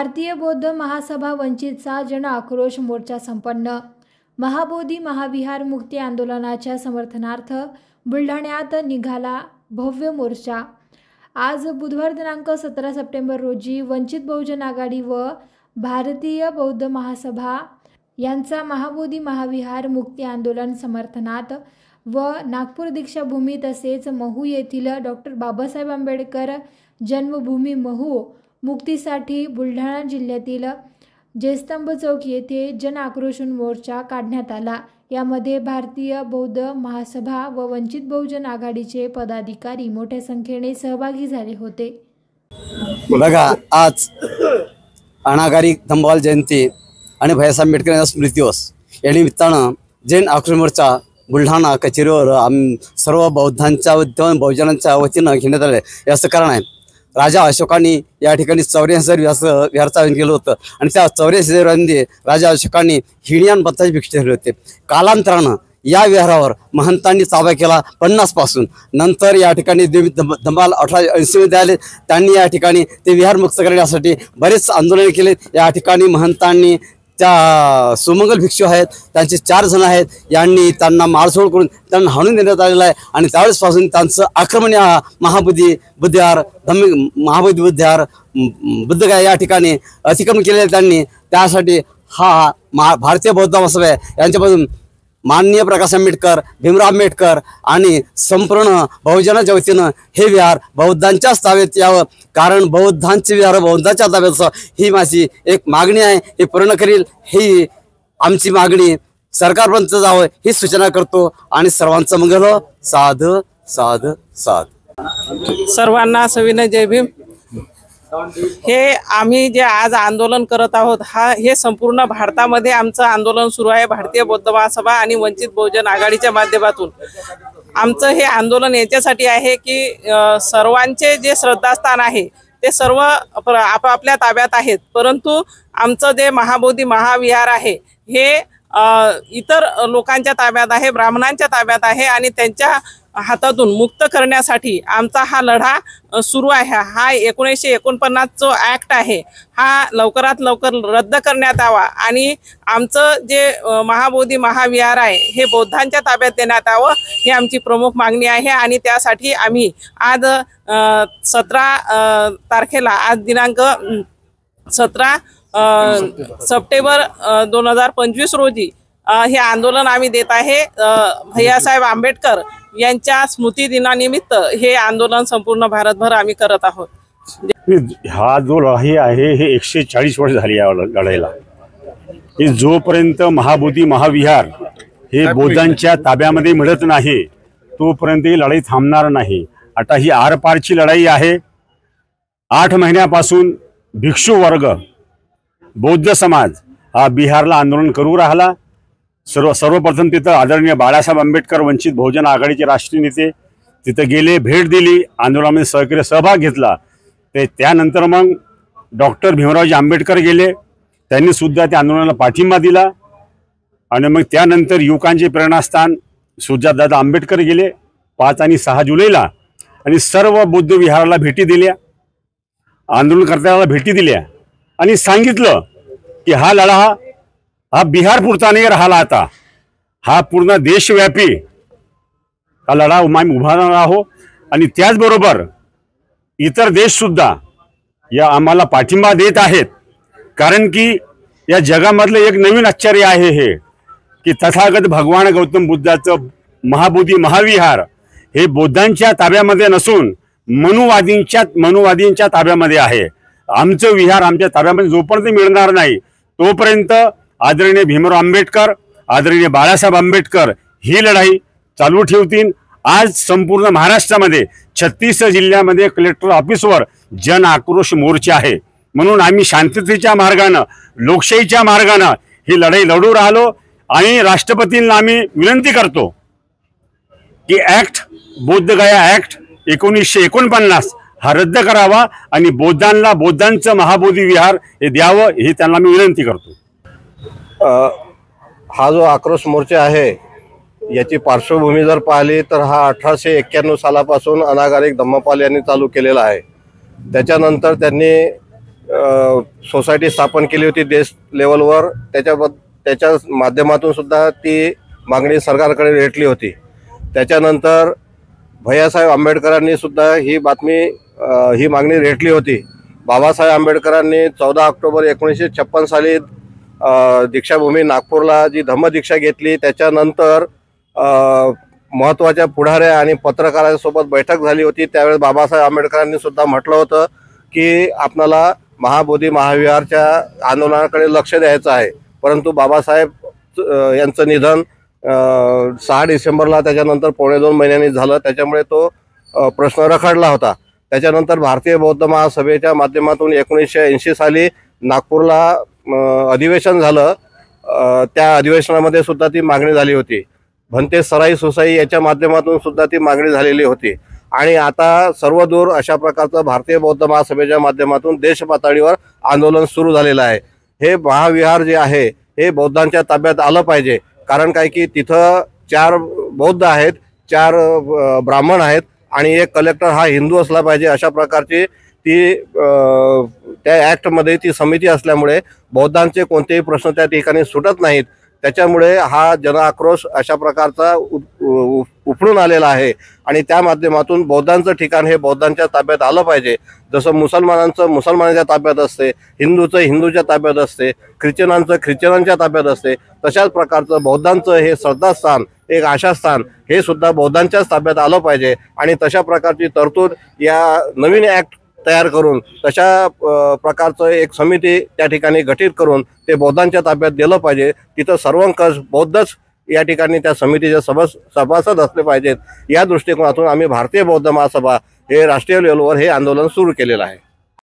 भारतीय बौद्ध महासभा वंचितचा जन आक्रोश मोर्चा संपन्न। महाबोधी महाविहार मुक्ती आंदोलनाच्या समर्थनार्थ बुलढाण्यात निघाला भव्य मोर्चा। आज बुधवार दिनांक 17 सप्टेंबर रोजी वंचित बहुजन आघाडी व भारतीय बौद्ध महासभा यांचा महाबोधी महाविहार मुक्ती आंदोलन समर्थनात व नागपूर दीक्षाभूमी तसेच महू येथील डॉक्टर बाबासाहेब आंबेडकर जन्मभूमी महू मुक्तीसाठी बुलढाणा जिल्ह्यातील जयस्तंभ चौक येथे जन आक्रोश मोर्चा काढण्यात आला। यामध्ये भारतीय बौद्ध महासभा व वंचित बहुजन आघाडीचे पदाधिकारी मोठ्या संख्येने सहभागी झाले होते। बघा, आज अनागारी धम्मपाल जयंती आणि भैयासाहेब आंबेडकर यांचा स्मृती दिवस या निमित्तानं जैन आक्रोश मोर्चा बुलढाणा कचेरीवर सर्व बौद्धांच्या बहुजनांच्या वतीनं घेण्यात आले। याचं कारण आहे, राजा अशोकांनी या ठिकाणी 84 विहारचं आयोजन केलं होतं आणि त्या 84 विहारांमध्ये राजा अशोकांनी हिणियान पत्ताची भिक्षा ठेवली होते। कालांतरानं या विहारावर महंतांनी ताबा केला 50 पासून। नंतर या ठिकाणी धम्मपाल 1880 मध्ये आले। त्यांनी या ठिकाणी ते विहार मुक्त करण्यासाठी बरेच आंदोलन केले। या ठिकाणी महंतांनी त्या सुमंगल भिक्षू आहेत, त्यांचे 4 जण आहेत, यांनी त्यांना मारझोड करून त्यांना हाणून देण्यात आलेला आहे आणि त्यावेळेसपासून त्यांचं आक्रमण या महाबोधी बुद्धविहार महाबोधी बुद्धविहार बुद्धगया या ठिकाणी अतिक्रमण केलेलं त्यांनी। त्यासाठी हा भारतीय बौद्ध महासभा यांच्यापासून माननीय प्रकाश आंबेडकर, भीमराव आंबेडकर आणि संपूर्ण बहुजनाच्या वतीनं हे विहार बौद्धांच्याच ताब्यात यावं, कारण बौद्धांचे विहार बौद्धांच्या ताब्यात असावं ही माझी एक मागणी आहे। हे पूर्ण करील ही आमची मागणी सरकारपर्यंत जावं ही सूचना करतो आणि सर्वांचं मंगल हो। साध साध साध। सर्वांना सविनय जय भीम। हे आम्ही जे आज आंदोलन करत आहोत हे संपूर्ण भारतामध्ये आमचं आंदोलन सुरू आहे। भारतीय बौद्ध महासभा आणि वंचित बहुजन आघाडीच्या माध्यमातून आमचं हे आंदोलन याच्यासाठी आहे की सर्वांचे जे श्रद्धास्थान आहे ते सर्व आपापल्या ताब्यात आहेत, परंतु आमचं जे महाबोधी महाविहार आहे हे इतर लोकांच्या ताब्यात आहे, ब्राह्मणांच्या ताब्यात आहे आणि त्यांच्या हातातून मुक्त करण्यासाठी आमचा हा लढा सुरू आहे। हा 1949 जो ॲक्ट आहे हा लवकरात लवकर रद्द करण्यात यावा आणि आमचं जे महाबोधी महाविहार आहे हे बौद्धांच्या ताब्यात देण्यात यावं ही आमची प्रमुख मागणी आहे। आणि त्यासाठी आम्ही आज 17 तारखेला आज दिनांक 17 सप्टेंबर 2025 रोजी हे आंदोलन आम्ही देत आहे। भैयासाहेब आंबेडकर यांच्या स्मृती दिनानिमित्त हे आंदोलन संपूर्ण भारतभर आम्ही करत आहोत। हा जो लढाई आहे हे 140 वर्ष झाली या लढाईला। हे जोपर्यंत महाबोधी महाविहार हे बौद्धांच्या ताब्यामध्ये मिळत नाही तोपर्यंत ही लढाई थांबणार नाही। आता ही आरपारची लढाई आहे। 8 महिन्यापासून भिक्षू वर्ग बौद्ध समाज हा बिहारला आंदोलन करू राहिला। सर्वप्रथम तिथं आदरणीय बाळासाहेब आंबेडकर वंचित बहुजन आघाडीचे राष्ट्रीय नेते तिथं गेले, भेट दिली, आंदोलनामध्ये सहकार्य सहभाग घेतला। त्यानंतर मग डॉक्टर भीमरावजी आंबेडकर गेले, त्यांनी सुद्धा त्या आंदोलनाला पाठिंबा दिला आणि मग त्यानंतर युवकांचे प्रेरणास्थान सुजातदादा आंबेडकर गेले 5 आणि 6 जुलैला आणि सर्व बौद्ध विहाराला भेटी दिल्या, आंदोलनकर्त्याला भेटी दिल्या आणि सांगितलं की हा लढा हा बिहार पुरता नाही राहिला, आता हा पूर्ण देशव्यापी हा लढा आम्ही उभारणार आहोत आणि त्याचबरोबर इतर देश सुद्धा या आम्हाला पाठिंबा देत आहेत। कारण की या जगामधलं एक नवीन आश्चर्य आहे हे की तथागत भगवान गौतम बुद्धाचं महाबोधी महाविहार हे बौद्धांच्या ताब्यामध्ये नसून मनुवादींच्या ताब्यामध्ये आहे। आमचं विहार आमच्या ताब्यामध्ये जोपर्यंत मिळणार नाही तोपर्यंत आदरणीय भीमराव आंबेडकर, आदरणीय बाळासाहेब आंबेडकर ही लढाई चालू ठेवतील। आज संपूर्ण महाराष्ट्रामध्ये 36 जिल्ह्यामध्ये कलेक्टर ऑफिसवर जन आक्रोश मोर्चा आहे। म्हणून आम्ही शांततेच्या मार्गानं लोकशाहीच्या मार्गानं ही लढाई लढू राहिलो आणि राष्ट्रपतींना आम्ही विनंती करतो की बोद्धगया ॲक्ट 1949 हा रद्द करावा आणि बौद्धांचं महाबोधी विहार हे द्यावं ही त्यांना मी विनंती करतो। हा जो आक्रोश मोर्चा आहे याची पार्श्वभूमी जर पाहिली तर हा 1891 सालापासून अनागारिक धम्मपाल यांनी चालू केलेला आहे। त्याच्यानंतर त्यांनी सोसायटी स्थापन केली होती देश लेवलवर, त्याच्या माध्यमातून सुद्धा ती मागणी सरकारकडे रेटली होती. त्याच्यानंतर भैयासाहेब आंबेडकरांनी सुद्धा ही मागणी रेटली होती. बाबासाहेब आंबेडकरांनी 14 ऑक्टोबर 1956 साली दीक्षाभूमी नागपूरला जी धम्मदीक्षा घेतली, त्याच्यानंतर महत्त्वाच्या पुढाऱ्या आणि पत्रकारांसोबत बैठक झाली होती. त्यावेळेस बाबासाहेब आंबेडकरांनी सुद्धा म्हटलं होतं की आपल्याला महाबोधी महाविहारच्या आंदोलनाकडे लक्ष द्यायचं आहे. परंतु बाबासाहेब यांचं निधन 6 डिसेंबरला त्याच्यानंतर 2.25 महिन्यांनी झालं. त्याच्यामुळे तो प्रश्न रखडला होता. त्याच्यानंतर भारतीय बौद्ध महासभेच्या माध्यमातून 1980 साली नागपूरला अधिवेशन झालं. त्या अधिवेशनामध्ये सुद्धा ती मागणी झाली होती. भंते सराई सुसाई याच्या माध्यमातून सुद्धा ती मागणी झालेली होती. आणि आता सर्वदूर अशा प्रकारचं भारतीय बौद्ध महासभेच्या माध्यमातून देश पातळीवर आंदोलन सुरू झालेलं आहे. हे महाविहार जे आहे हे बौद्धांच्या ताब्यात आलं पाहिजे. कारण काय की तिथं 4 बौद्ध आहेत, 4 ब्राह्मण आहेत आणि 1 कलेक्टर हा हिंदू असला पाहिजे. अशा प्रकारची ती त्या ॲक्टमध्ये ती समिती असल्यामुळे बौद्धांचे कोणतेही प्रश्न त्या ठिकाणी सुटत नाहीत. त्याच्यामुळे हा जनाक्रोश अशा प्रकारचा उपडून आलेला आहे. आणि त्या माध्यमातून बौद्धांचं ठिकाण हे बौद्धांच्या ताब्यात आलं पाहिजे. जसं मुसलमानांचं मुसलमानांच्या ताब्यात असते, हिंदूचं हिंदूच्या ताब्यात असते, ख्रिश्चनांचं ख्रिश्चनांच्या ताब्यात असते, तशाच प्रकारचं बौद्धांचं हे श्रद्धास्थान, एक आशास्थान हे सुद्धा बौद्धांच्याच ताब्यात आलं पाहिजे. आणि तशा प्रकारची तरतूद या नवीन ॲक्ट तयार करून तशा प्रकारचं एक समिती त्या ठिकाणी गठीत करून ते बौद्धांच्या ताब्यात दिलं पाहिजे. तिथं सर्वंकष बौद्धच या ठिकाणी त्या समितीचे सभासद असले पाहिजेत. या दृष्टिकोनातून आम्ही भारतीय बौद्ध महासभा हे राष्ट्रीय लेवलवर हे आंदोलन सुरू केलेलं आहे.